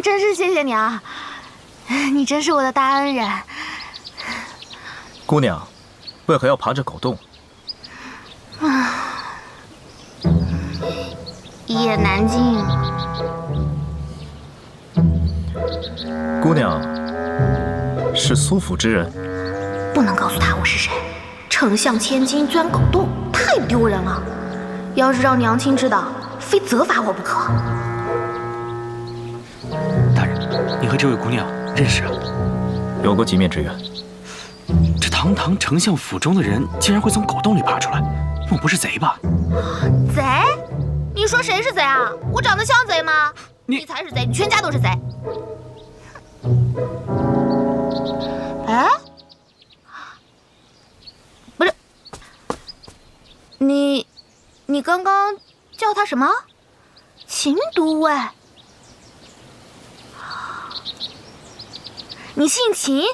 真是谢谢你啊！你真是我的大恩人。姑娘，为何要爬这狗洞？一言难尽。姑娘是苏府之人，不能告诉他我是谁。丞相千金钻狗洞，太丢人了。要是让娘亲知道，非责罚我不可。大人，你和这位姑娘认识啊？有过几面之缘。这堂堂丞相府中的人，竟然会从狗洞里爬出来，莫不是贼吧？贼？你说谁是贼啊？我长得像贼吗？你才是贼，你全家都是贼。哎，不是，你刚刚叫他什么？秦都尉？你姓秦，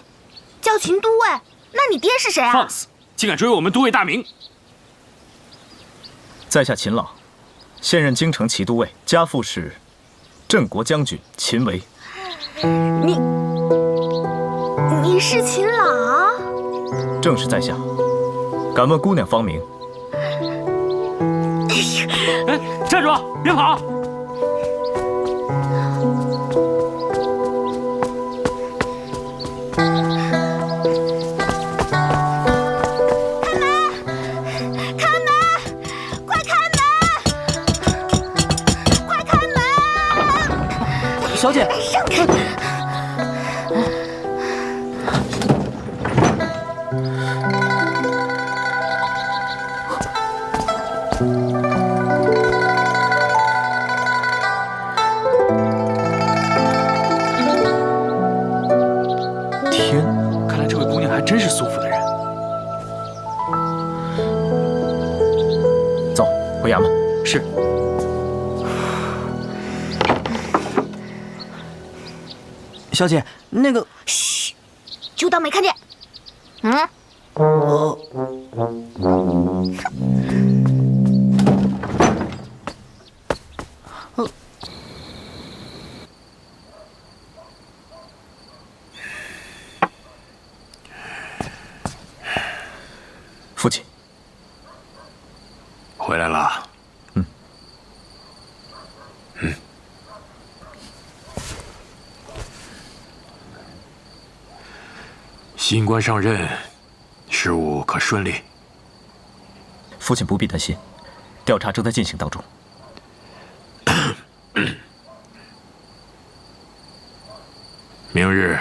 叫秦都尉？那你爹是谁啊？放肆！竟敢追我们都尉大名！在下秦朗，现任京城骑都尉，家父是镇国将军秦维。你是秦朗？正是在下。敢问姑娘芳名？哎，站住！别跑！小姐，让开！天，看来这位姑娘还真是苏府的人。走，回衙门。是。小姐，那个……嘘，就当没看见。父亲，回来了。新官上任，事务可顺利？父亲不必担心，调查正在进行当中。明日，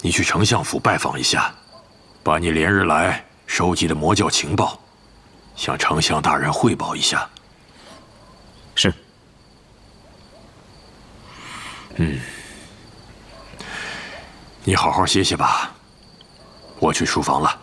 你去丞相府拜访一下，把你连日来收集的魔教情报，向丞相大人汇报一下。是。你好好歇歇吧。我去书房了。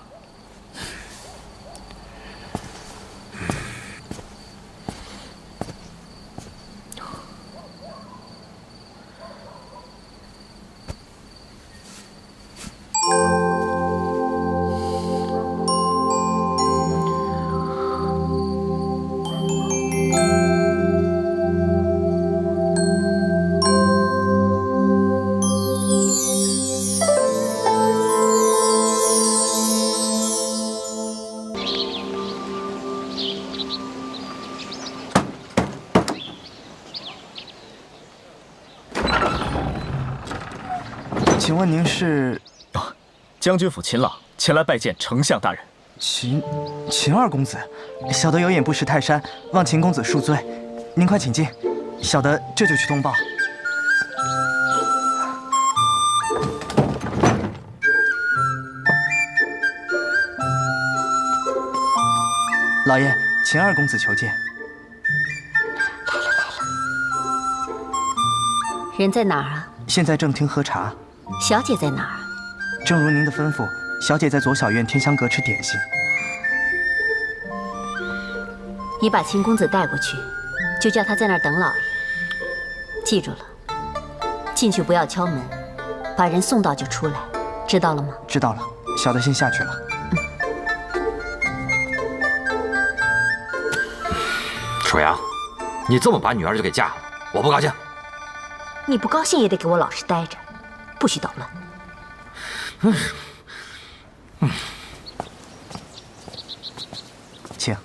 请问您是？将军府秦朗前来拜见丞相大人。秦二公子，小的有眼不识泰山，望秦公子恕罪。您快请进，小的这就去通报。老爷，秦二公子求见。人在哪儿啊？现在正厅喝茶。小姐在哪儿？正如您的吩咐，小姐在左小院天香阁吃点心。你把秦公子带过去，就叫他在那儿等老爷。记住了，进去不要敲门，把人送到就出来，知道了吗？知道了，小的先下去了。楚阳，你这么把女儿就给嫁了，我不高兴。你不高兴也得给我老实待着，不许捣乱。请。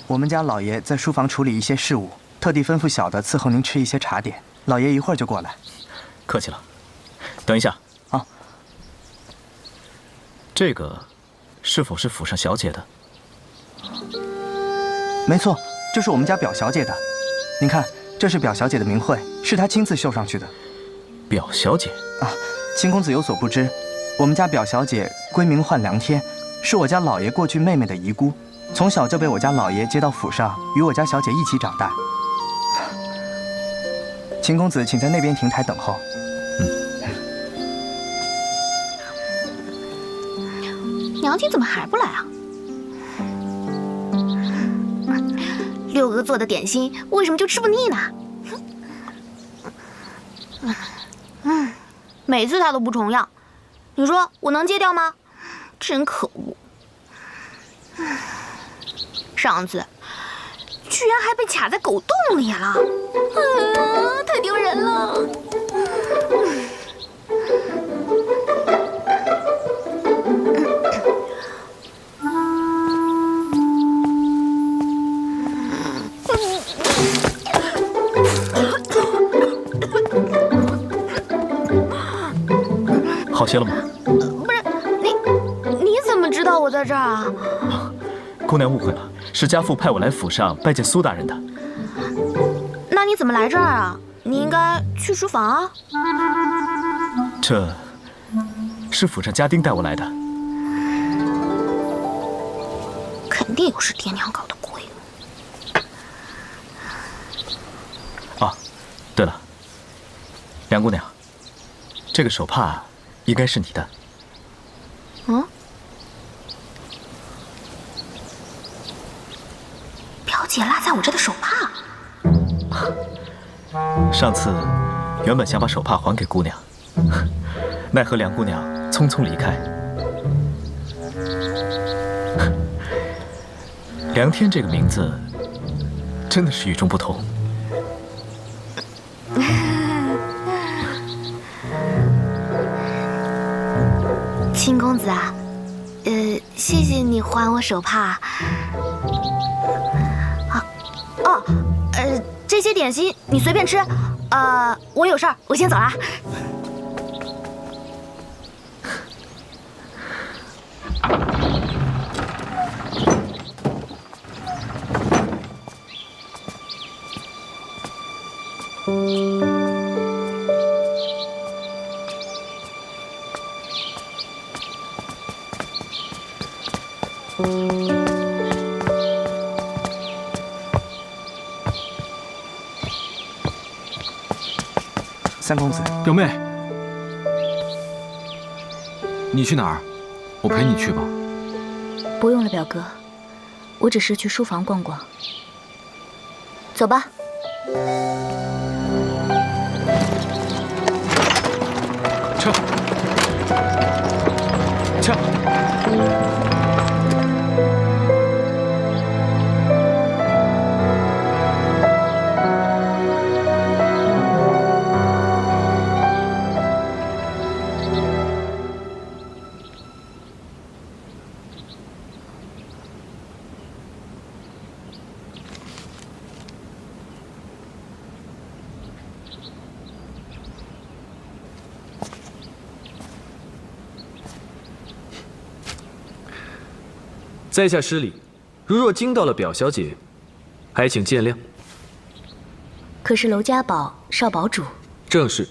我们家老爷在书房处理一些事务，特地吩咐小的伺候您吃一些茶点。老爷一会儿就过来。客气了。等一下啊，这个是否是府上小姐的？没错，这是我们家表小姐的。您看，这是表小姐的名讳，是她亲自绣上去的。表小姐啊，秦公子有所不知，我们家表小姐闺名唤梁天，是我家老爷过去妹妹的遗孤，从小就被我家老爷接到府上，与我家小姐一起长大。秦公子，请在那边亭台等候。娘亲怎么还不来啊？六哥做的点心为什么就吃不腻呢？每次他都不重样，你说我能戒掉吗？真可恶！上次居然还被卡在狗洞里了，太丢人了！好些了吗？不是你怎么知道我在这儿啊？姑娘误会了，是家父派我来府上拜见苏大人的。那你怎么来这儿啊？你应该去书房啊。这是府上家丁带我来的。肯定又是爹娘搞的鬼。啊，对了，梁姑娘，这个手帕应该是你的。嗯？表姐落在我这的手帕。上次原本想把手帕还给姑娘，奈何梁姑娘匆匆离开。梁天这个名字真的是与众不同。秦公子啊，谢谢你还我手帕。这些点心你随便吃。我有事儿，我先走了。三公子，表妹，你去哪儿？我陪你去吧。不用了，表哥，我只是去书房逛逛。走吧。撤！撤！在下失礼，如若惊到了表小姐，还请见谅。可是娄家堡少堡主，正是。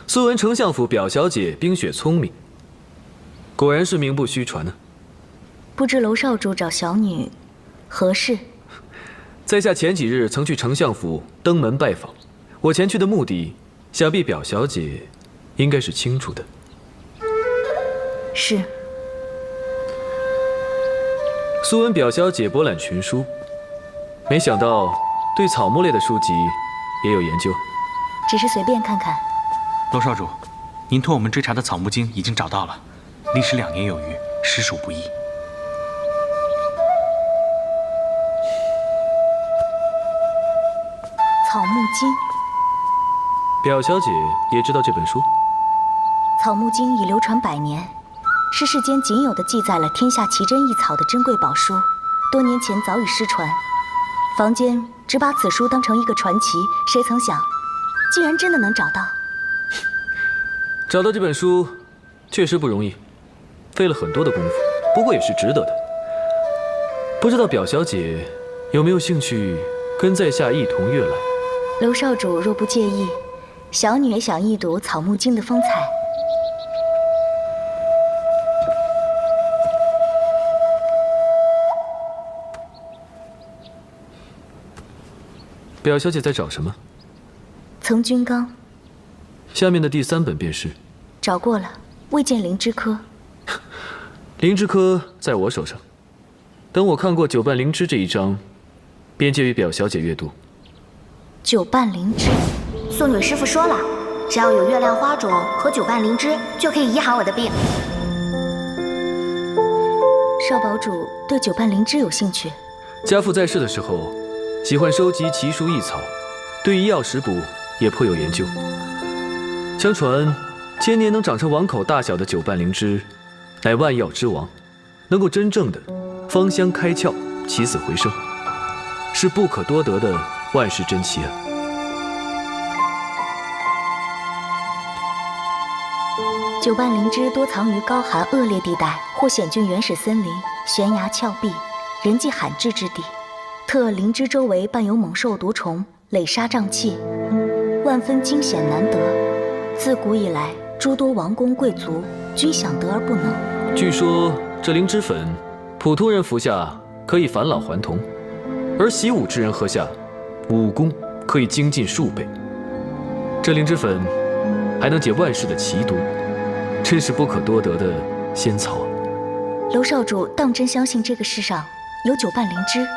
素闻丞相府表小姐冰雪聪明，果然是名不虚传呢。不知娄少主找小女何事？在下前几日曾去丞相府登门拜访，我前去的目的，想必表小姐应该是清楚的。是。素闻表小姐博览群书，没想到对草木类的书籍也有研究。只是随便看看。娄少主，您托我们追查的草木经已经找到了，历时2年有余，实属不易。草木经》。表小姐也知道这本书？草木经已流传100年，是世间仅有的记载了天下奇珍异草的珍贵宝书，多年前早已失传。坊间只把此书当成一个传奇，谁曾想，竟然真的能找到。找到这本书确实不容易，费了很多的功夫，不过也是值得的。不知道表小姐有没有兴趣跟在下一同阅览？娄少主若不介意，小女也想一睹草木经的风采。表小姐在找什么？曾君刚。下面的第3本便是。找过了，未见灵芝科。灵芝科在我手上，等我看过九瓣灵芝这一章，便借予表小姐阅读。九瓣灵芝，素女师傅说了，只要有月亮花种和九瓣灵芝，就可以医好我的病。少堡主对九瓣灵芝有兴趣？家父在世的时候，喜欢收集奇书异草，对医药食补也颇有研究。相传，千年能长成碗口大小的九瓣灵芝，乃万药之王，能够真正的芳香开窍、起死回生，是不可多得的万世珍奇啊！九瓣灵芝多藏于高寒恶劣地带或险峻原始森林、悬崖峭壁、人迹罕至之地，特灵芝周围伴有猛兽毒虫，累杀瘴气，万分惊险难得。自古以来，诸多王公贵族均想得而不能。据说这灵芝粉，普通人服下可以返老还童，而习武之人喝下，武功可以精进数倍。这灵芝粉还能解万世的奇毒，真是不可多得的仙草。娄少主当真相信这个世上有九瓣灵芝？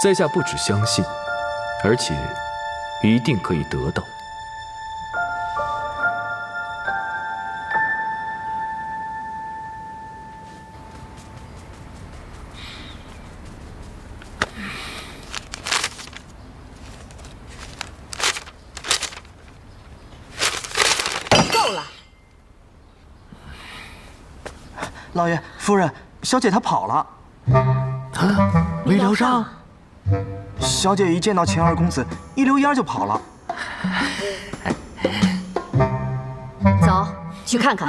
在下不只相信，而且一定可以得到。够了！老爷、夫人，小姐她跑了。没聊上。小姐一见到钱二公子，一溜烟就跑了。走，去看看。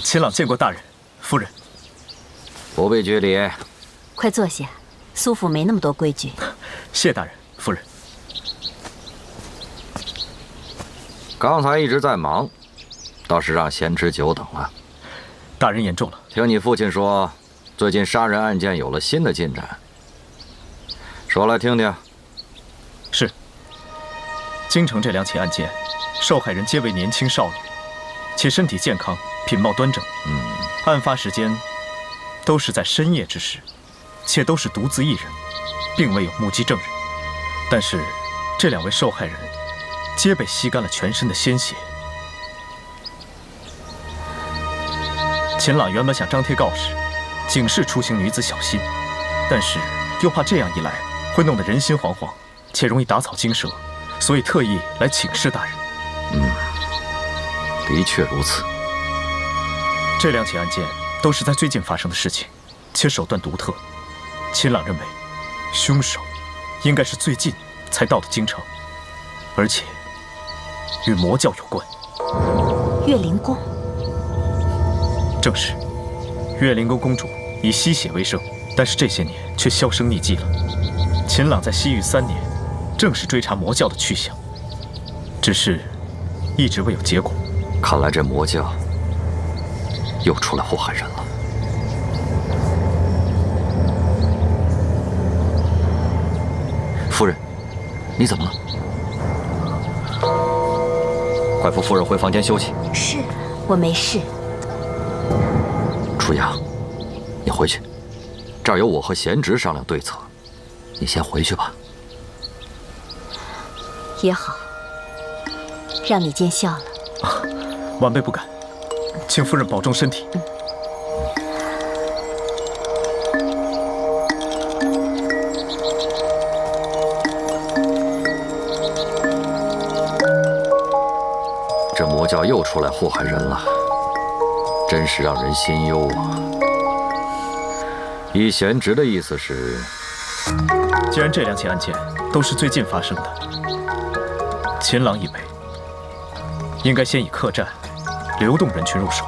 秦朗见过大人、夫人。不必拘礼。快坐下，苏府没那么多规矩。谢大人、夫人。刚才一直在忙，倒是让贤侄久等了。大人言重了。听你父亲说，最近杀人案件有了新的进展，说来听听。是。京城这2起案件，受害人皆为年轻少女，且身体健康，品貌端正。案发时间都是在深夜之时，且都是独自一人，并未有目击证人。但是这2位受害人皆被吸干了全身的鲜血。秦朗原本想张贴告示，警示出行女子小心，但是又怕这样一来会弄得人心惶惶，且容易打草惊蛇，所以特意来请示大人。的确如此。这2起案件都是在最近发生的事情，且手段独特。秦朗认为，凶手应该是最近才到的京城，而且与魔教有关。岳灵宫。正是。岳灵宫公主以吸血为生，但是这些年却销声匿迹了。秦朗在西域3年，正是追查魔教的去向，只是一直未有结果。看来这魔教又出来祸害人了。夫人，你怎么了？快扶夫人回房间休息。是，我没事。楚阳，你回去，这儿有我和贤侄商量对策，你先回去吧。也好，让你见笑了。晚辈不敢，请夫人保重身体。这魔教又出来祸害人了，真是让人心忧啊！依贤侄的意思是，既然这2起案件都是最近发生的，秦郎以为应该先以客栈、流动人群入手。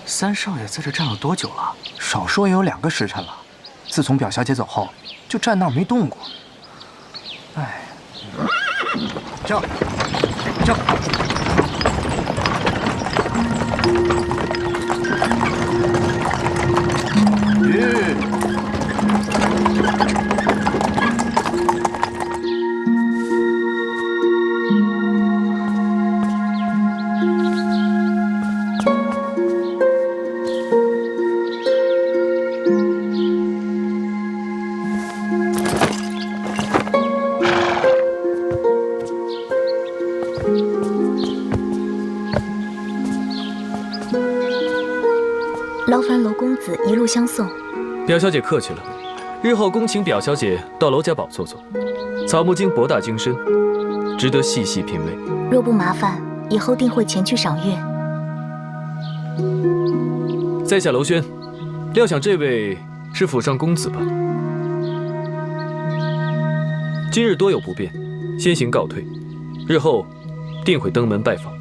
三少爷在这站了多久了？少说也有2个时辰了。自从表小姐走后，就站那儿没动过。哎，这，劳烦娄公子一路相送。表小姐客气了，日后恭请表小姐到娄家堡坐坐。草木经博大精深，值得细细品味。若不麻烦，以后定会前去赏阅。在下娄轩，料想这位是府上公子吧？今日多有不便，先行告退，日后定会登门拜访。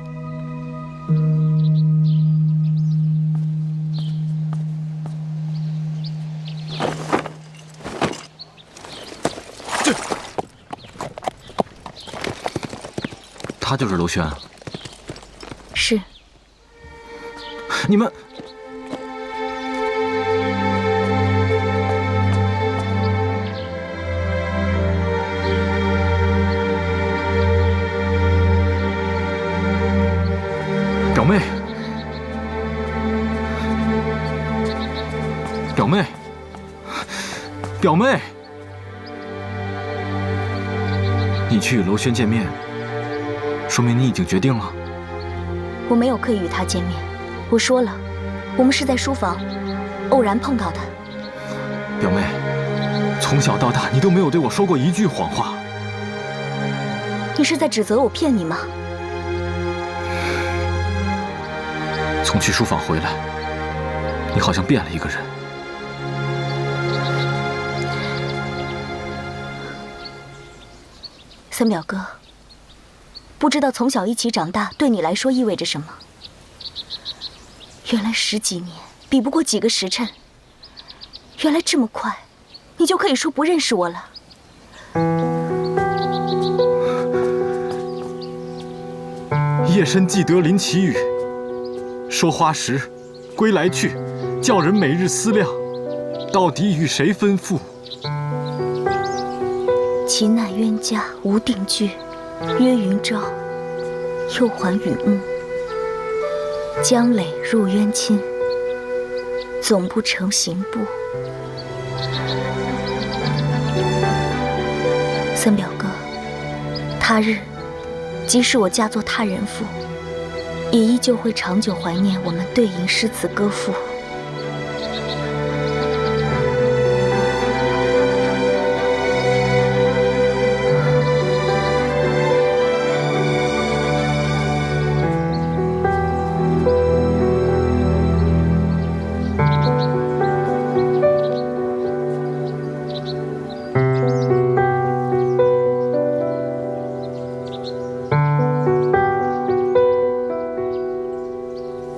他就是娄轩。是。你们。表妹，表妹，表妹，你去与娄轩见面，说明你已经决定了。我没有刻意与他见面，我说了，我们是在书房偶然碰到的。表妹，从小到大你都没有对我说过一句谎话。你是在指责我骗你吗？从去书房回来，你好像变了一个人。三表哥，不知道从小一起长大对你来说意味着什么。原来10几年比不过几个时辰，原来这么快，你就可以说不认识我了。夜深既得林奇雨，说花时归来去，叫人每日思量，到底与谁分付？其奈冤家无定居，约云朝，又还雨暮。江磊入冤亲，总不成刑部。三表哥，他日即使我嫁作他人妇，也依旧会长久怀念我们对饮诗词歌赋。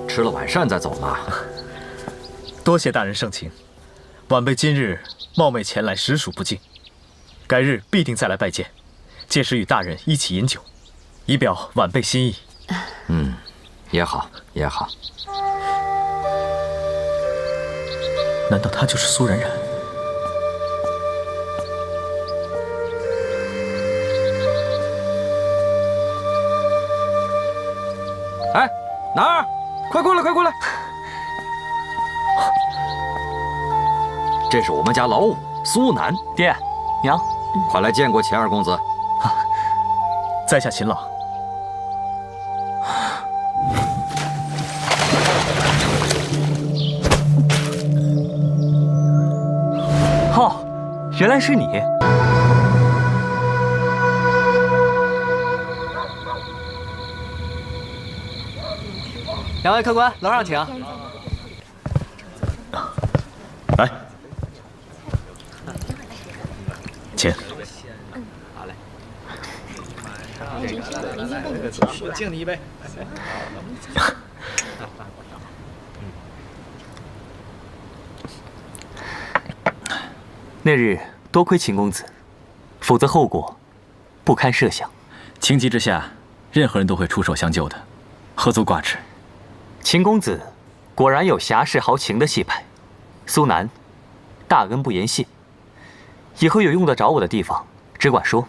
吃了晚膳再走呢。多谢大人盛情，晚辈今日冒昧前来，实属不敬。改日必定再来拜见，届时与大人一起饮酒，以表晚辈心意。也好，也好。难道他就是苏冉冉？哎，男儿，快过来，快过来！这是我们家老五苏南。爹，娘，快来见过钱二公子。在下秦朗。哦，原来是你。两位客官，楼上请。来，请。好嘞。我敬你一杯。那日多亏秦公子，否则后果不堪设想。情急之下，任何人都会出手相救的，何足挂齿。秦公子果然有侠士豪情的气派。苏南，大恩不言谢，以后有用得着我的地方，只管说。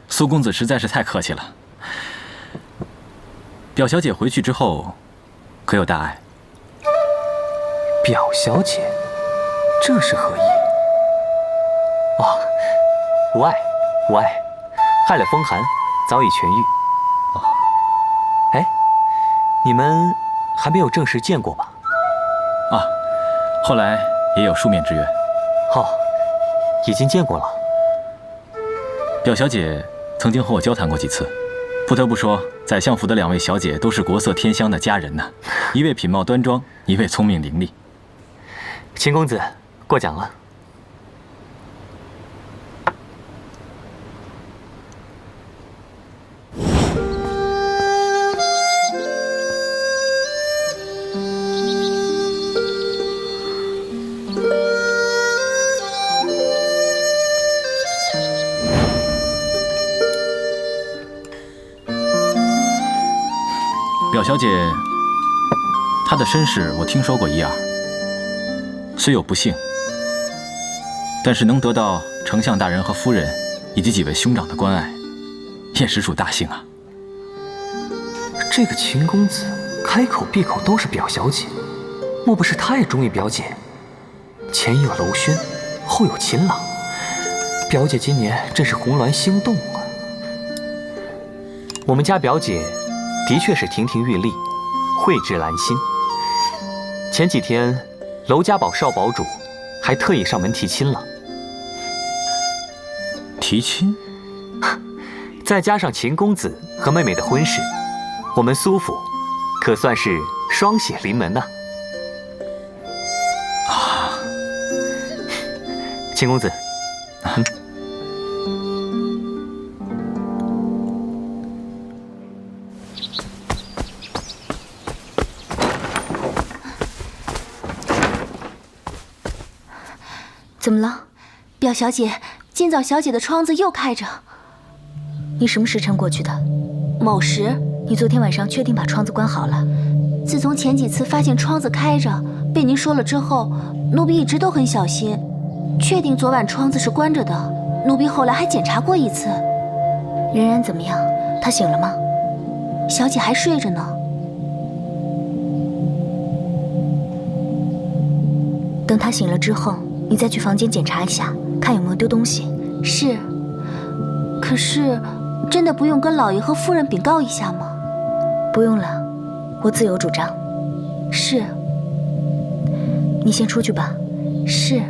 苏公子实在是太客气了。表小姐回去之后，可有大碍？表小姐，这是何意？哦，无碍，无碍，害了风寒，早已痊愈。哦，哎，你们还没有正式见过吧？啊，后来也有书面之约。哦，已经见过了。表小姐曾经和我交谈过几次，不得不说，宰相府的两位小姐都是国色天香的佳人呐，一位品貌端庄，一位聪明伶俐。秦公子，过奖了。表小姐，她的身世我听说过一二，虽有不幸，但是能得到丞相大人和夫人以及几位兄长的关爱，也实属大幸啊。这个秦公子开口闭口都是表小姐，莫不是太中意表姐？前有娄轩，后有秦朗，表姐今年真是红鸾星动啊！我们家表姐的确是亭亭玉立，蕙质兰心。前几天娄家堡少堡主还特意上门提亲了。提亲？再加上秦公子和妹妹的婚事，我们苏府可算是双喜临门呐！啊，秦公子，怎么了？表小姐，今早小姐的窗子又开着。你什么时辰过去的？某时。你昨天晚上确定把窗子关好了？自从前几次发现窗子开着，被您说了之后，奴婢一直都很小心，确定昨晚窗子是关着的。奴婢后来还检查过一次。冉冉怎么样？她醒了吗？小姐还睡着呢。等她醒了之后，你再去房间检查一下，看有没有丢东西。是。可是，真的不用跟老爷和夫人禀告一下吗？不用了，我自有主张。是。你先出去吧。是。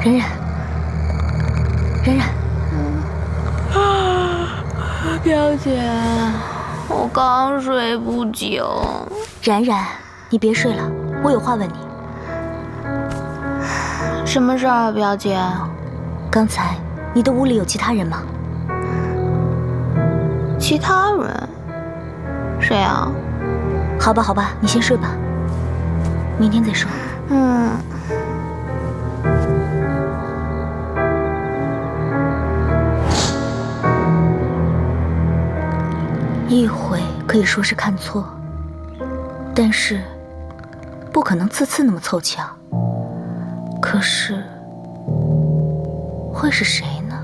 冉冉，冉冉，表姐，我刚睡不久。冉冉，你别睡了，我有话问你。什么事儿啊，表姐？刚才你的屋里有其他人吗？其他人？谁啊？好吧，好吧，你先睡吧，明天再说。一回可以说是看错，但是不可能次次那么凑巧。可是会是谁呢？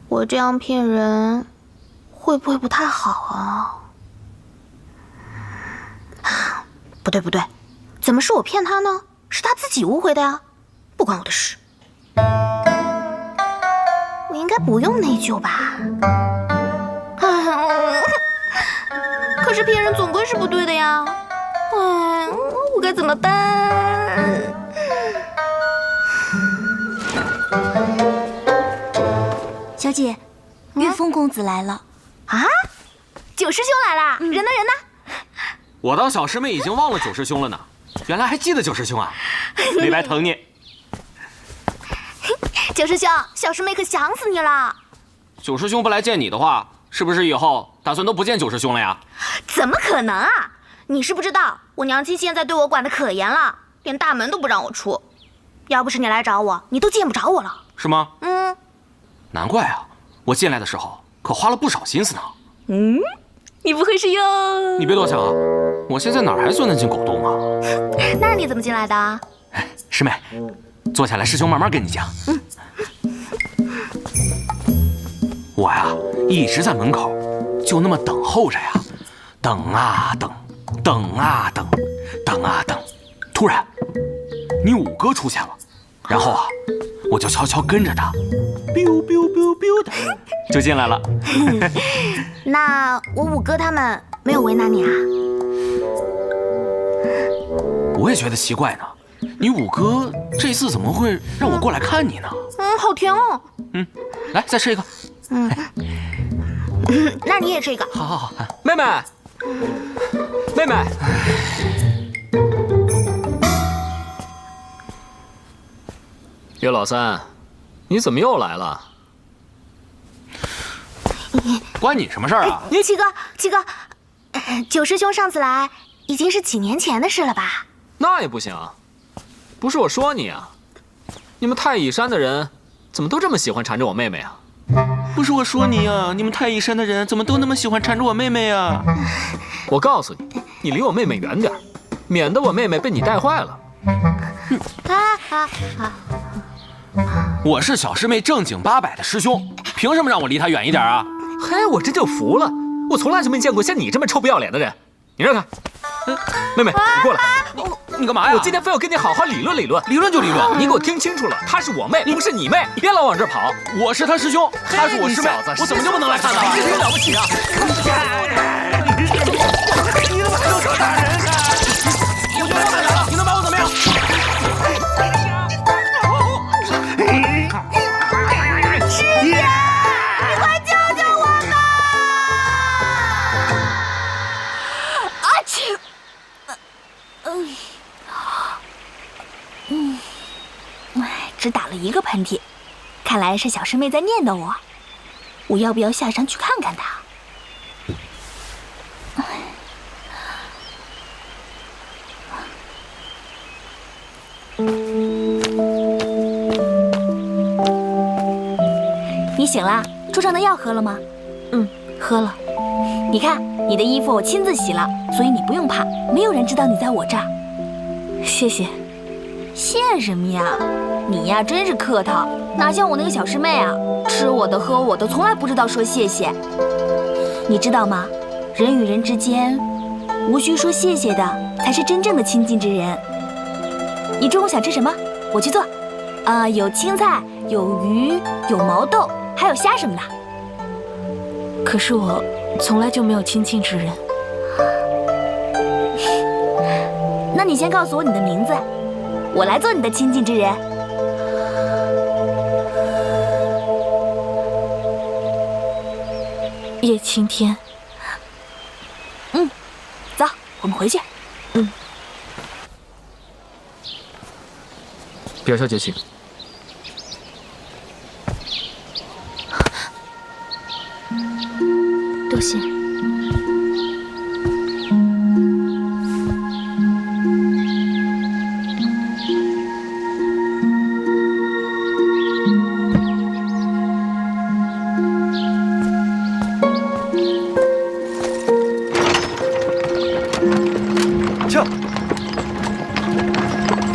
我这样骗人，会不会不太好啊？不对不对，怎么是我骗他呢？是他自己误会的呀，不关我的事。我应该不用内疚吧？可是骗人总归是不对的呀。我该怎么办？小姐，玉峰公子来了。啊，九师兄来了，人呢人呢？我当小师妹已经忘了九师兄了呢，原来还记得九师兄啊，没白疼你。九师兄，小师妹可想死你了。九师兄不来见你的话，是不是以后打算都不见九师兄了呀？怎么可能啊！你是不知道，我娘亲现在对我管得可严了，连大门都不让我出。要不是你来找我，你都见不着我了。是吗？难怪啊，我进来的时候可花了不少心思呢。你不会是又……你别多想啊，我现在哪还钻得进狗洞啊？那你怎么进来的？师妹，坐下来，师兄慢慢跟你讲。我呀，一直在门口，就那么等候着呀，等啊等，等啊等，等啊等。突然，你五哥出现了，然后啊，我就悄悄跟着他，biu biu biu biu 的就进来了。那我五哥他们没有为难你啊？我也觉得奇怪呢，你五哥这次怎么会让我过来看你呢？好甜哦。来，再吃一个。那你也吃一个。好好好，妹妹，妹妹，岳老三，你怎么又来了？关你什么事儿啊？七哥，九师兄上次来已经是几年前的事了吧？那也不行，不是我说你啊，你们太乙山的人怎么都这么喜欢缠着我妹妹啊？不是我说你呀，你们太乙山的人怎么都那么喜欢缠着我妹妹呀？我告诉你，你离我妹妹远点，免得我妹妹被你带坏了。我是小师妹正经800的师兄，凭什么让我离她远一点啊？嘿，我这就服了，我从来就没见过像你这么臭不要脸的人。你让开，妹妹，你过来。你干嘛呀？我今天非要跟你好好理论理论。理论就理论，你给我听清楚了，她是我妹，不是你妹，你别老往这儿跑。我是她师兄，她是我师妹，我怎么就不能来看她了？你这有了不起啊！你怎么还能打人呢？我就让他来了，你能把我怎么样？师爷，你快救救我吧！啊去！只打了一个喷嚏，看来是小师妹在念叨我。我要不要下山去看看她？你醒啦？桌上的药喝了吗？喝了。你看，你的衣服我亲自洗了，所以你不用怕，没有人知道你在我这儿。谢谢。谢什么呀？你呀真是客套，哪像我那个小师妹啊，吃我的喝我的，从来不知道说谢谢。你知道吗？人与人之间，无需说谢谢的，才是真正的亲近之人。你中午想吃什么？我去做。有青菜，有鱼，有毛豆，还有虾什么的。可是我从来就没有亲近之人。那你先告诉我你的名字，我来做你的亲近之人。叶青天。走，我们回去。表小姐请。多谢。撤！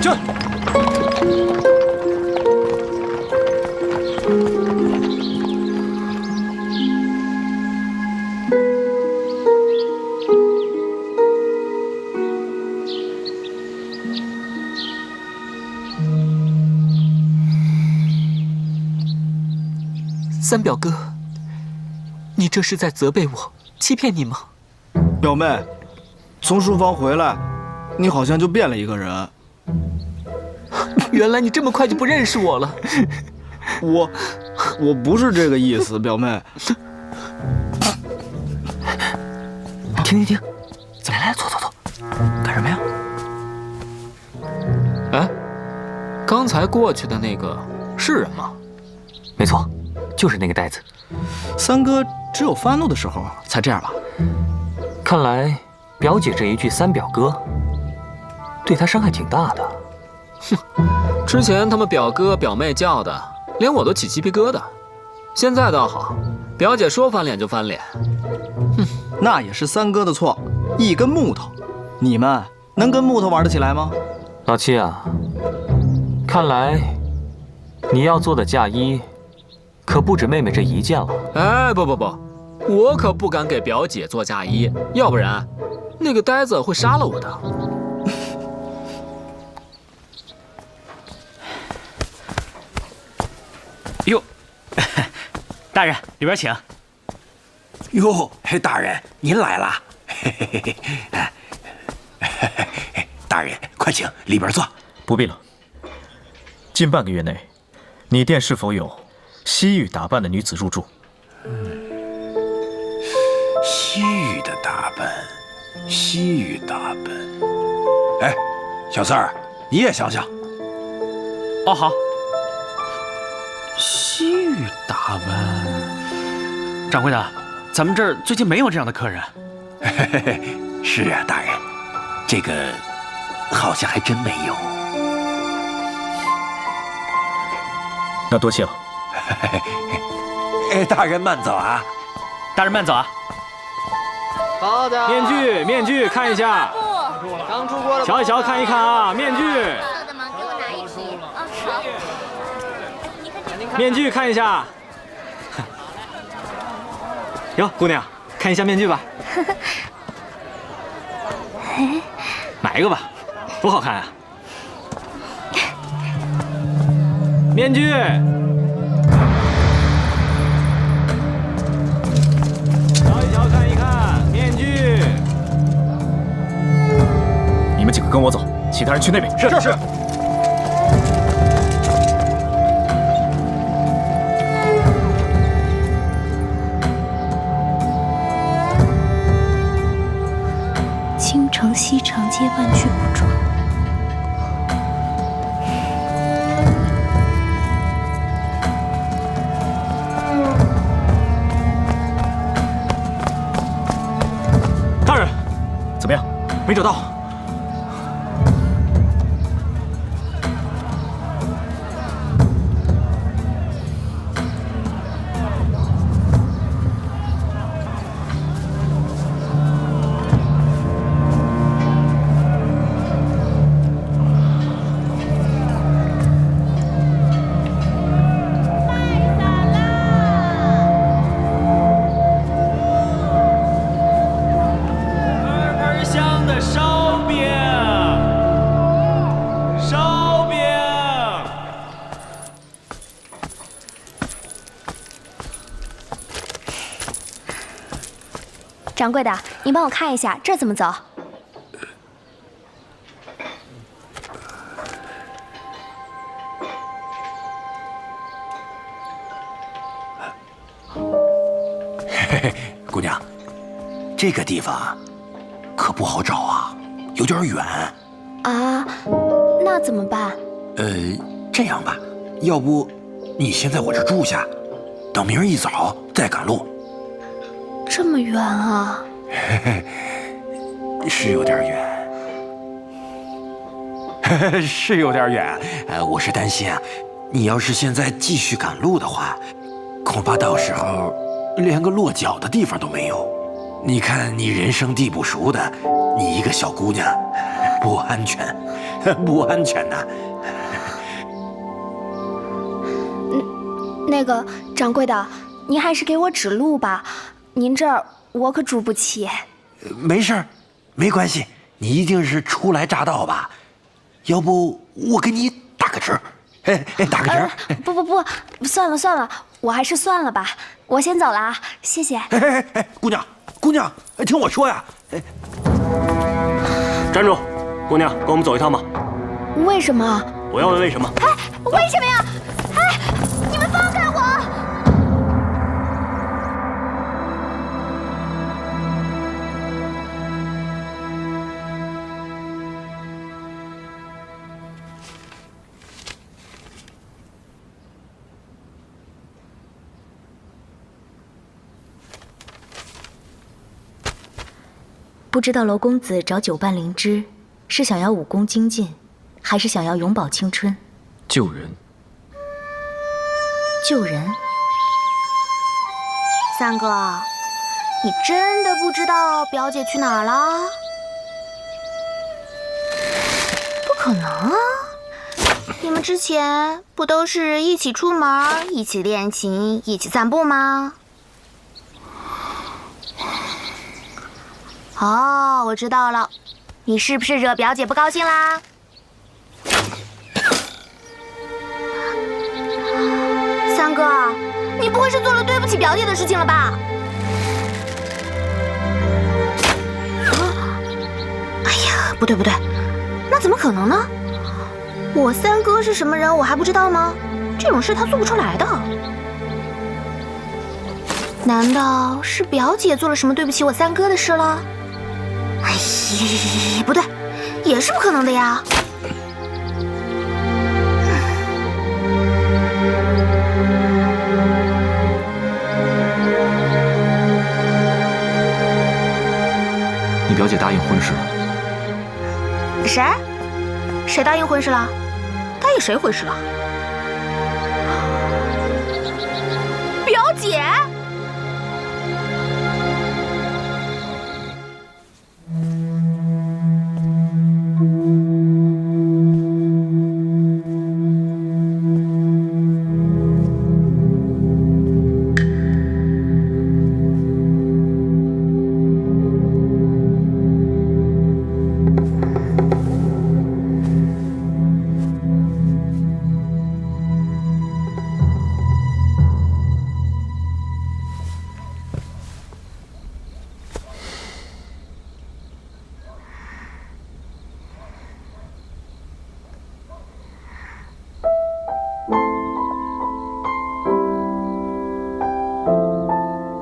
撤！三表哥，你这是在责备我，欺骗你吗？表妹，从书房回来，你好像就变了一个人。原来你这么快就不认识我了。我不是这个意思，表妹。停，来，坐，干什么呀？哎，刚才过去的那个是人吗？没错，就是那个呆子。三哥只有发怒的时候才这样吧？看来表姐这一句三表哥，对他伤害挺大的。之前他们表哥表妹叫的，连我都起鸡皮疙瘩。现在倒好，表姐说翻脸就翻脸。那也是三哥的错，一根木头，你们能跟木头玩得起来吗？老七啊，看来你要做的嫁衣，可不止妹妹这一件了。哎，不，我可不敢给表姐做嫁衣，要不然那个呆子会杀了我的。哟，大人，里边请。哟，大人您来啦！大人，快请，里边坐。不必了。近半个月内，你店是否有西域打扮的女子入住？西域的打扮，西域打扮。哎，小四儿，你也想想。哦，好。西域打扮，掌柜的，咱们这儿最近没有这样的客人。是啊，大人，这个好像还真没有。那多谢了。哎，大人慢走啊！大人慢走啊！好的。面具，看一下。刚出锅的，瞧一瞧，看一看啊，面具。面具看一下。哟，姑娘，看一下面具吧。买一个吧，多好看啊！面具。瞧一瞧，看一看面具。你们几个跟我走，其他人去那边。是。京城西长街万去不庄。大人，怎么样？没找到。掌柜的，你帮我看一下，这怎么走？嘿嘿，姑娘，这个地方可不好找啊，有点远。啊，那怎么办？这样吧，要不你先在我这住下，等明儿一早再赶路。这么远啊？嘿嘿，是有点远。是有点远，我是担心啊，你要是现在继续赶路的话，恐怕到时候连个落脚的地方都没有。你看你人生地不熟的，你一个小姑娘，不安全，不安全呐。那个掌柜的，您还是给我指路吧，您这儿我可住不起。没事儿，没关系，你一定是初来乍到吧？要不我给你打个折，打个折。不，算了，我还是算了吧，我先走了啊，谢谢。姑娘，听我说呀。站住，姑娘，跟我们走一趟吧。为什么？我要问为什么。为什么呀？你们放开我！不知道娄公子找九半灵芝，是想要武功精进，还是想要永葆青春？救人。救人？三哥，你真的不知道表姐去哪儿了？不可能啊！你们之前不都是一起出门、一起练琴、一起散步吗？哦，我知道了，你是不是惹表姐不高兴啦？三哥，你不会是做了对不起表姐的事情了吧？哎呀，不对，那怎么可能呢？我三哥是什么人，我还不知道吗？这种事他做不出来的。难道是表姐做了什么对不起我三哥的事了？哎呀，不对，也是不可能的呀。你表姐答应婚事了？谁答应婚事了？答应谁婚事了？表姐。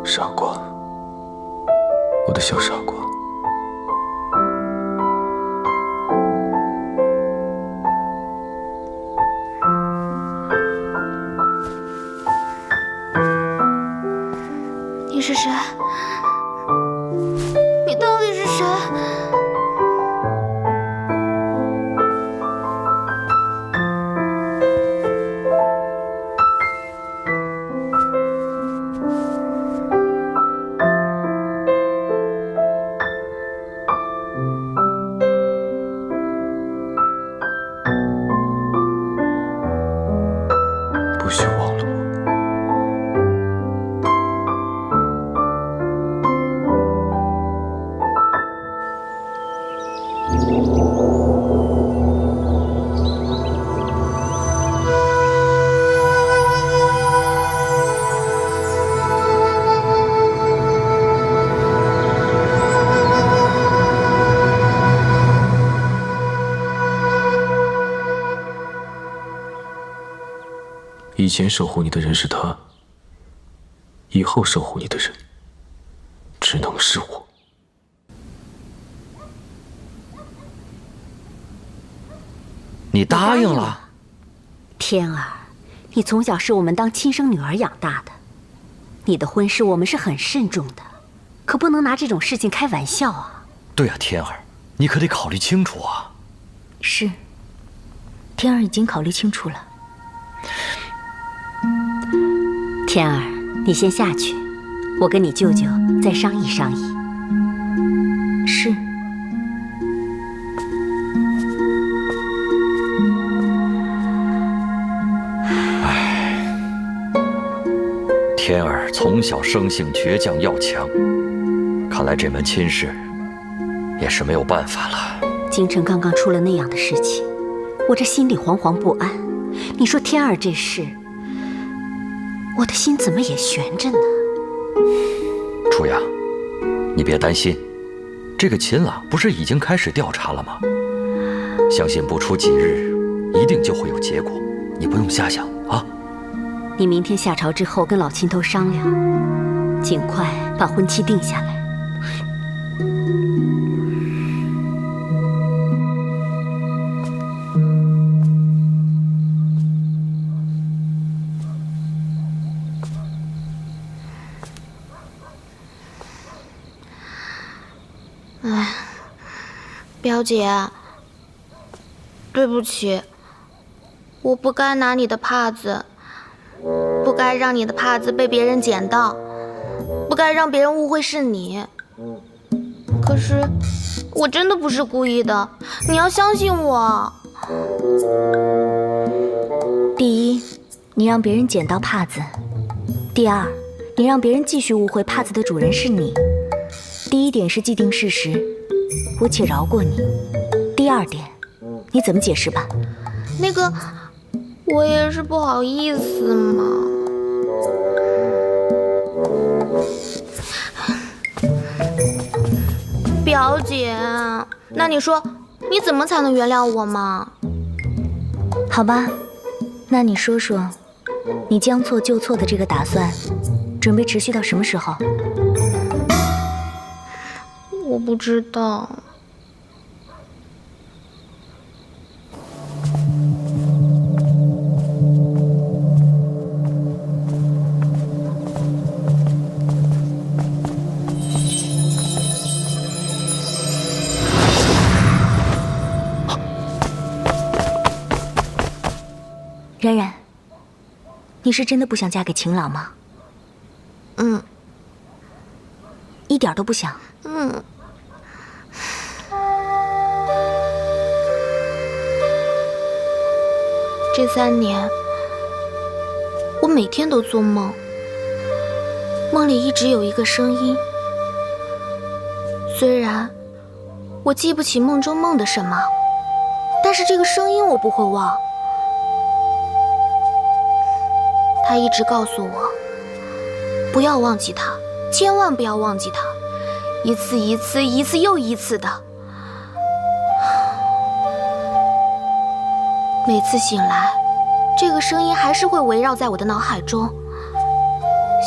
傻瓜，我的小傻瓜。你是谁？你到底是谁？不许忘了我。以前守护你的人是他，以后守护你的人只能是我。你答应了？天儿，你从小是我们当亲生女儿养大的，你的婚事我们是很慎重的，可不能拿这种事情开玩笑啊。对啊，天儿，你可得考虑清楚啊。是，天儿已经考虑清楚了。天儿，你先下去，我跟你舅舅再商议商议。是。天儿从小生性倔强要强，看来这门亲事也是没有办法了。京城刚刚出了那样的事情，我这心里惶惶不安。你说天儿这事，我的心怎么也悬着呢？初阳，你别担心，这个秦朗不是已经开始调查了吗？相信不出几日，一定就会有结果，你不用瞎想啊。你明天下朝之后跟老秦头商量，尽快把婚期定下来。哎，表姐，对不起，我不该拿你的帕子。不该让你的帕子被别人捡到，不该让别人误会是你。可是，我真的不是故意的，你要相信我。第一，你让别人捡到帕子；第二，你让别人继续误会帕子的主人是你。第一点是既定事实，我且饶过你。第二点，你怎么解释吧？那个。我也是不好意思嘛。表姐，那你说你怎么才能原谅我嘛？好吧，那你说说，你将错就错的这个打算，准备持续到什么时候？我不知道。冉冉，你是真的不想嫁给秦朗吗？嗯，一点都不想。嗯。这3年，我每天都做梦，梦里一直有一个声音。虽然我记不起梦中梦的什么，但是这个声音我不会忘。他一直告诉我，不要忘记他，千万不要忘记他，一次一次，一次又一次的。每次醒来，这个声音还是会围绕在我的脑海中，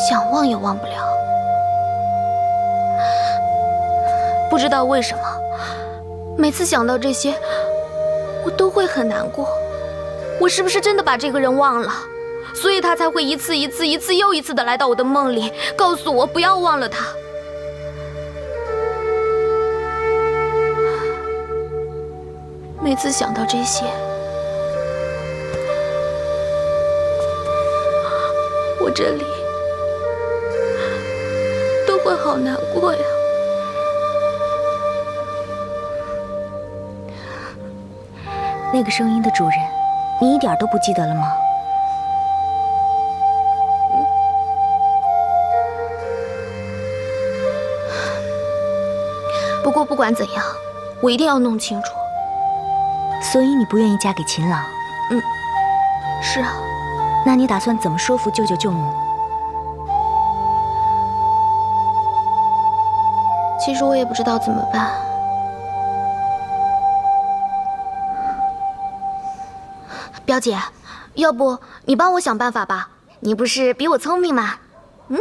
想忘也忘不了。不知道为什么，每次想到这些，我都会很难过。我是不是真的把这个人忘了？所以他才会一次一次、一次又一次的来到我的梦里，告诉我不要忘了他。每次想到这些，我这里都会好难过呀。那个声音的主人，你一点都不记得了吗？不过不管怎样，我一定要弄清楚。所以你不愿意嫁给秦朗？嗯，是啊。那你打算怎么说服舅舅舅母？其实我也不知道怎么办。表姐，要不你帮我想办法吧？你不是比我聪明吗？嗯。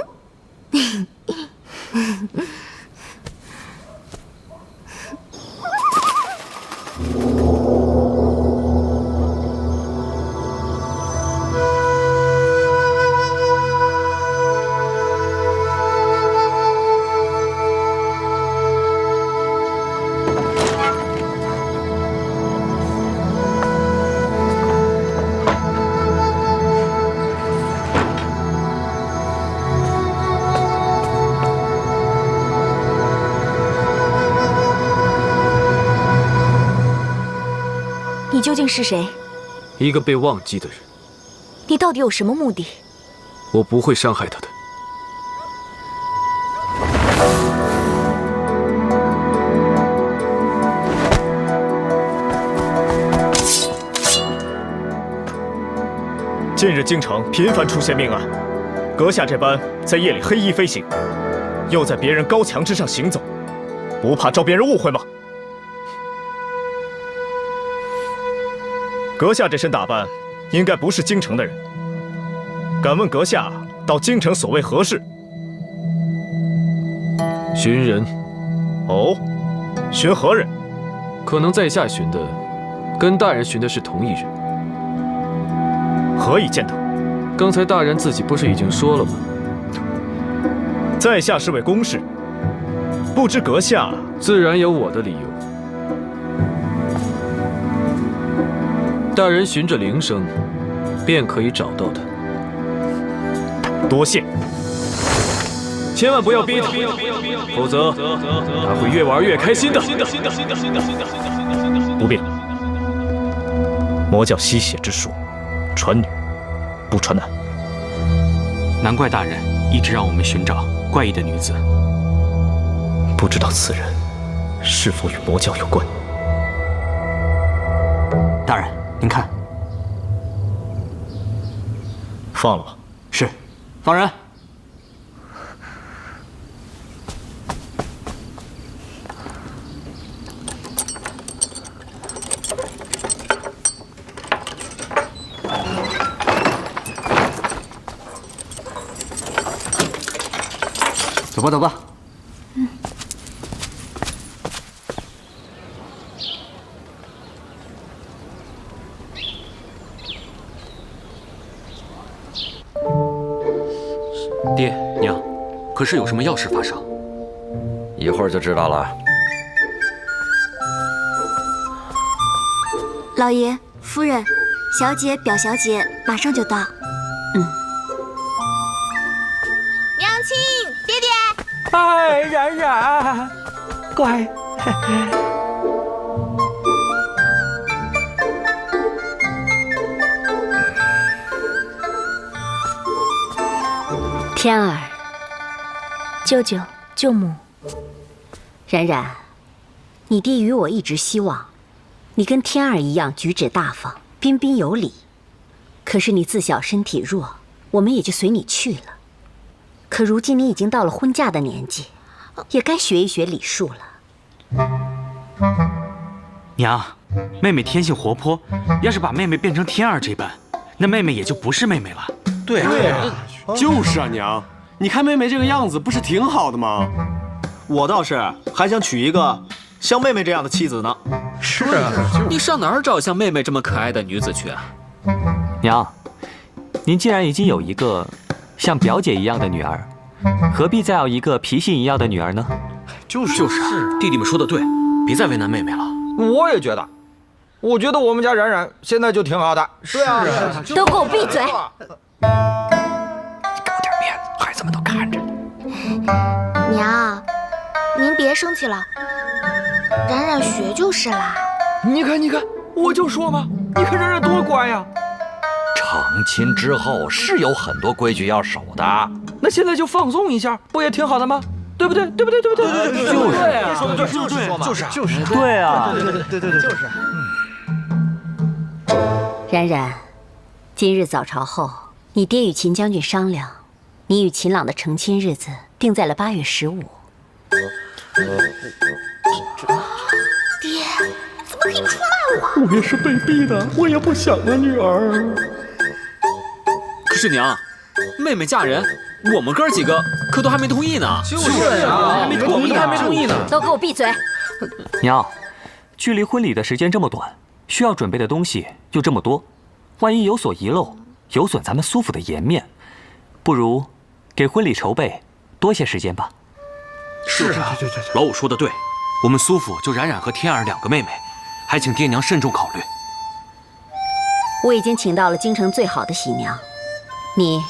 你究竟是谁？一个被忘记的人。你到底有什么目的？我不会伤害他的。近日京城频繁出现命案，阁下这般在夜里黑衣飞行，又在别人高墙之上行走，不怕招别人误会吗？阁下这身打扮，应该不是京城的人。敢问阁下到京城所为何事？寻人。哦，寻何人？可能在下寻的，跟大人寻的是同一人。何以见得？刚才大人自己不是已经说了吗？在下是位公事，不知阁下自然有我的理由。大人循着铃声，便可以找到他。多谢。千万不要逼他，否则他会越玩越开心的。不必了。魔教吸血之术，传女不传男。难怪大人一直让我们寻找怪异的女子。不知道此人是否与魔教有关？大人，您看。放了吧。是，放人。走吧，走吧。爹娘，可是有什么要事发生？一会儿就知道了。老爷、夫人、小姐、表小姐马上就到。娘亲，爹爹。哎，冉冉，乖。天儿，舅舅、舅母，冉冉，你爹与我一直希望你跟天儿一样举止大方、彬彬有礼。可是你自小身体弱，我们也就随你去了。可如今你已经到了婚嫁的年纪，也该学一学礼数了。娘，妹妹天性活泼，要是把妹妹变成天儿这般，那妹妹也就不是妹妹了。对啊，就是啊，娘，你看妹妹这个样子，不是挺好的吗？我倒是还想娶一个像妹妹这样的妻子呢。是啊，你上哪儿找像妹妹这么可爱的女子去啊？娘，您既然已经有一个像表姐一样的女儿，何必再要一个脾性一样的女儿呢？就是，弟弟们说的对，别再为难妹妹了。我也觉得，我觉得我们家冉冉现在就挺好的。对啊，都给我闭嘴！给我点面子，孩子们都看着。娘，您别生气了，冉冉学就是啦。你看，我就说嘛，你看冉冉多乖呀。成亲之后是有很多规矩要守的。那现在就放纵一下，不也挺好的吗？对不对？对不对？就是，对啊，对，就是。冉冉，今日早朝后，你爹与秦将军商量，你与秦朗的成亲日子定在了8月15。爹，怎么可以出卖我？我也是被逼的，我也不想啊，女儿。可是娘，妹妹嫁人，我们哥几个可都还没同意呢。就是啊，我们都还没同意呢。都给我闭嘴！娘，距离婚礼的时间这么短，需要准备的东西又这么多，万一有所遗漏，有损咱们苏府的颜面，不如给婚礼筹备多些时间吧。是啊，老五说的对，我们苏府就冉冉和天儿2个妹妹，还请爹娘慎重考虑。我已经请到了京城最好的喜娘，你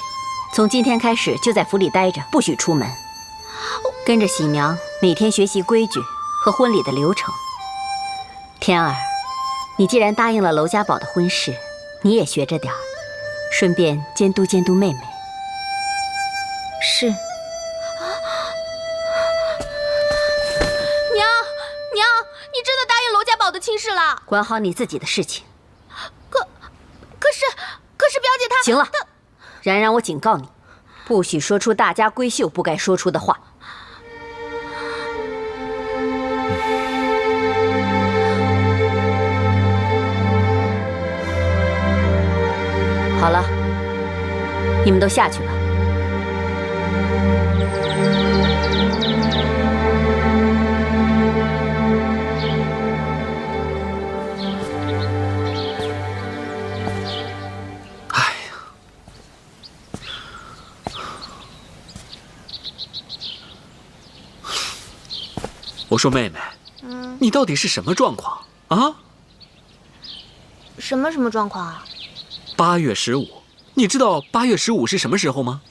从今天开始就在府里待着，不许出门，跟着喜娘每天学习规矩和婚礼的流程。天儿，你既然答应了娄家宝的婚事，你也学着点儿，顺便监督监督妹妹。是。娘，你真的答应娄家宝的亲事了？管好你自己的事情。可是表姐她……行了，冉冉，我警告你，不许说出大家闺秀不该说出的话。好了，你们都下去吧。我说妹妹，你到底是什么状况啊？什么状况啊？8月15，你知道8月15是什么时候吗？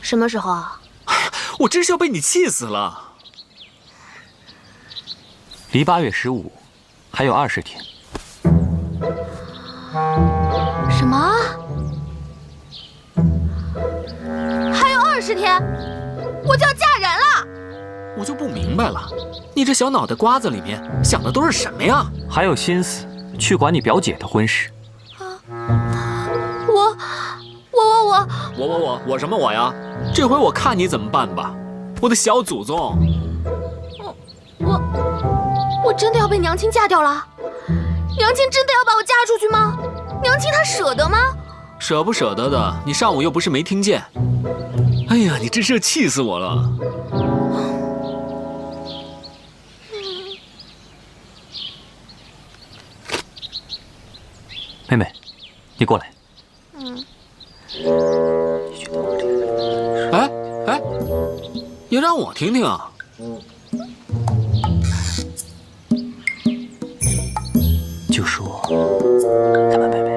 什么时候啊？哎呀，我真是要被你气死了！离8月15还有20天。什么？还有20天，我就要嫁人了！我就不明白了，你这小脑袋瓜子里面想的都是什么呀？还有心思去管你表姐的婚事？我什么我呀？这回我看你怎么办吧，我的小祖宗！我真的要被娘亲嫁掉了？娘亲真的要把我嫁出去吗？娘亲她舍得吗？舍不舍得的，你上午又不是没听见。哎呀，你真是气死我了！妹妹，你过来。哎，也让我听听啊！就说咱们妹妹，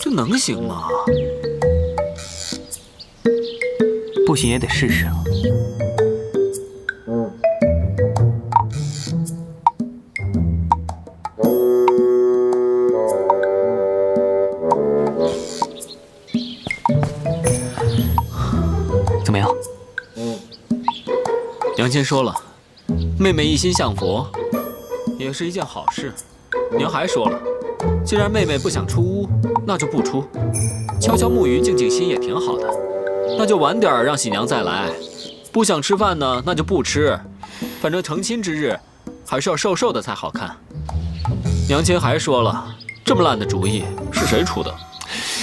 这能行吗？不行也得试试啊。怎么样？娘亲说了，妹妹一心向佛，也是一件好事。娘还说了，既然妹妹不想出屋，那就不出，悄悄沐浴，静静心也挺好的。那就晚点让喜娘再来。不想吃饭呢，那就不吃。反正成亲之日，还是要瘦瘦的才好看。娘亲还说了，这么烂的主意是谁出的？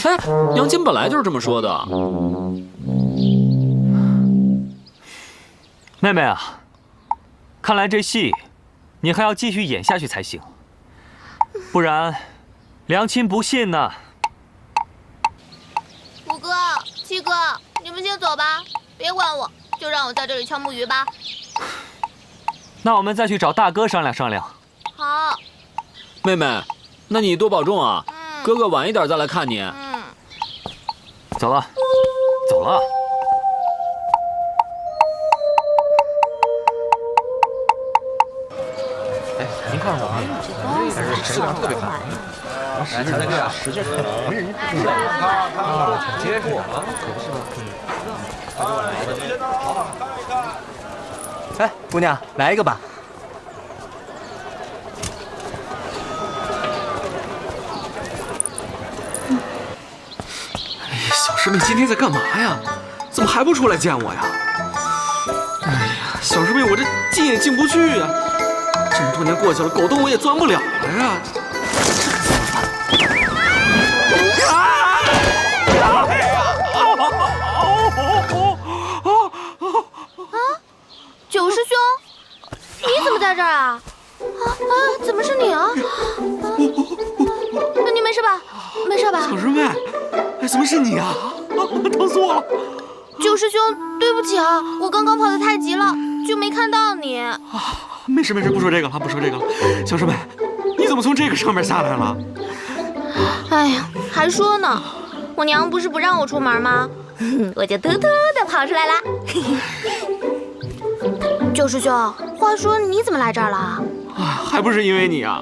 哎，娘亲本来就是这么说的。妹妹啊，看来这戏你还要继续演下去才行，不然娘亲不信呢。五哥、七哥，你们先走吧，别管我，就让我在这里敲木鱼吧。那我们再去找大哥商量商量。好。妹妹，那你多保重啊。哥哥晚一点再来看你。走了，走了。哎，您看我们还是手感特别好。来，咱这个使劲儿，没人挺结实啊，可不是吗？哎，姑娘，来一个吧。哎呀，小师妹今天在干嘛呀？怎么还不出来见我呀？哎呀，小师妹，我这进也进不去呀。这么多年过去了，狗洞我也钻不了了呀。九师兄，你怎么在这儿啊？怎么是你啊？你没事吧？没事吧？小师妹，哎，怎么是你啊？疼死我了！九师兄，对不起啊，我刚刚跑得太急了，就没看到你。没事没事，不说这个了，不说这个了。小师妹，你怎么从这个上面下来了？哎呀，还说呢，我娘不是不让我出门吗？我就偷偷的跑出来啦。九师兄，话说你怎么来这儿了？还不是因为你啊！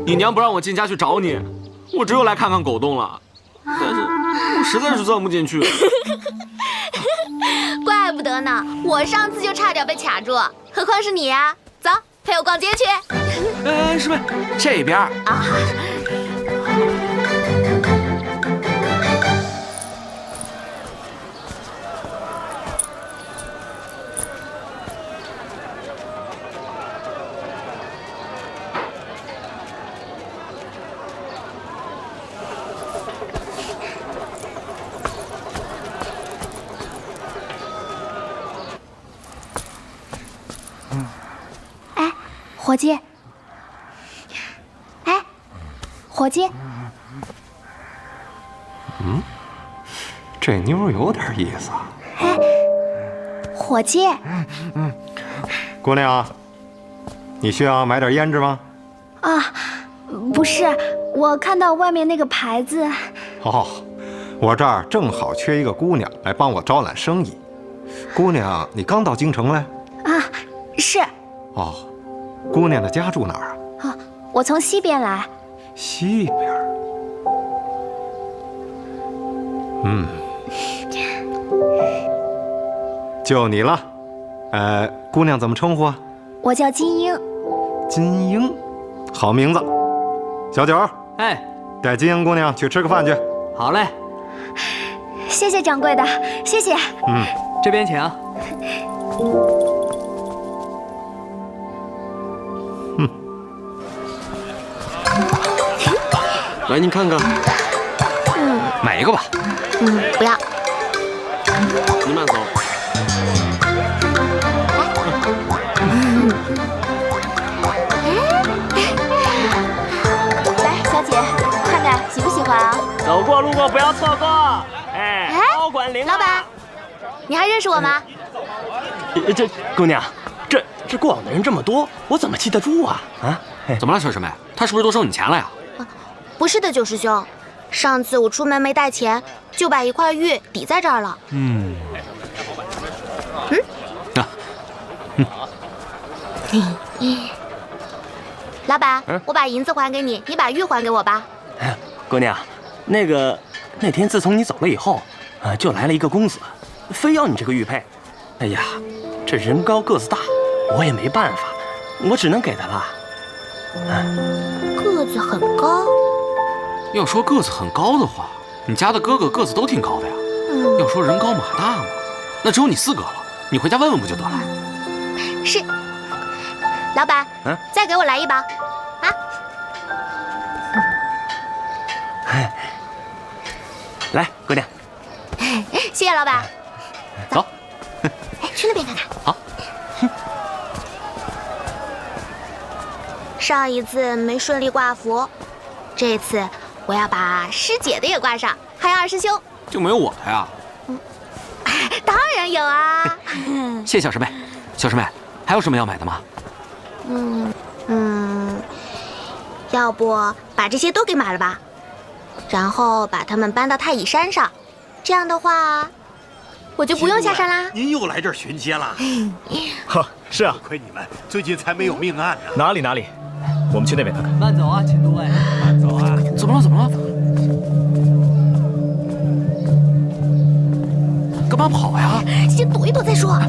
你娘不让我进家去找你，我只有来看看狗洞了。但是我实在是钻不进去。怪不得呢，我上次就差点被卡住，何况是你呀！走，陪我逛街去。师妹，这边啊。伙计，哎，伙计，这妞有点意思啊。哎，伙计，姑娘，你需要买点胭脂吗？啊，不是，我看到外面那个牌子。哦，我这儿正好缺一个姑娘来帮我招揽生意。姑娘，你刚到京城来？啊，是。哦。姑娘的家住哪儿啊？我从西边来。西边？就你了。姑娘怎么称呼啊？我叫金英。金英，好名字。小九，哎，带金英姑娘去吃个饭去。好嘞。谢谢掌柜的，谢谢。这边请。来，您看看。买一个吧。不要。您慢走。来，小姐，看看喜不喜欢啊？走过路过不要错过。哎，高管领。老板，你还认识我吗？这姑娘，这过往的人这么多，我怎么记得住啊？啊？怎么了，小师妹？他是不是都收你钱了呀？不是的，九师兄，上次我出门没带钱，就把一块玉抵在这儿了。老板，我把银子还给你，你把玉还给我吧。姑娘，那天自从你走了以后，就来了一个公子，非要你这个玉佩。哎呀，这人高个子大，我也没办法，我只能给他了。个子很高。要说个子很高的话，你家的哥哥个子都挺高的呀。要说人高马大嘛，那只有你4个了。你回家问问不就得了？是。老板，再给我来一包。啊。来，姑娘。谢谢老板。走。去那边看看。好。上一次没顺利挂符，这次我要把师姐的也挂上，还有二师兄。就没有我的呀？当然有啊。谢谢小师妹。小师妹，还有什么要买的吗？要不把这些都给买了吧，然后把它们搬到太乙山上，这样的话，我就不用下山啦。您又来这儿巡街了？是啊。亏你们最近才没有命案呢。哪里，我们去那边看看。慢走啊，请诸位。慢走啊。怎么了？干嘛跑呀？先躲一躲再说。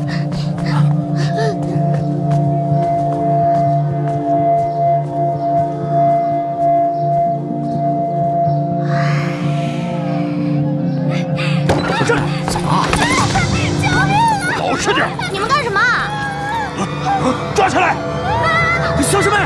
老实点！你们干什么？抓起来！小师妹！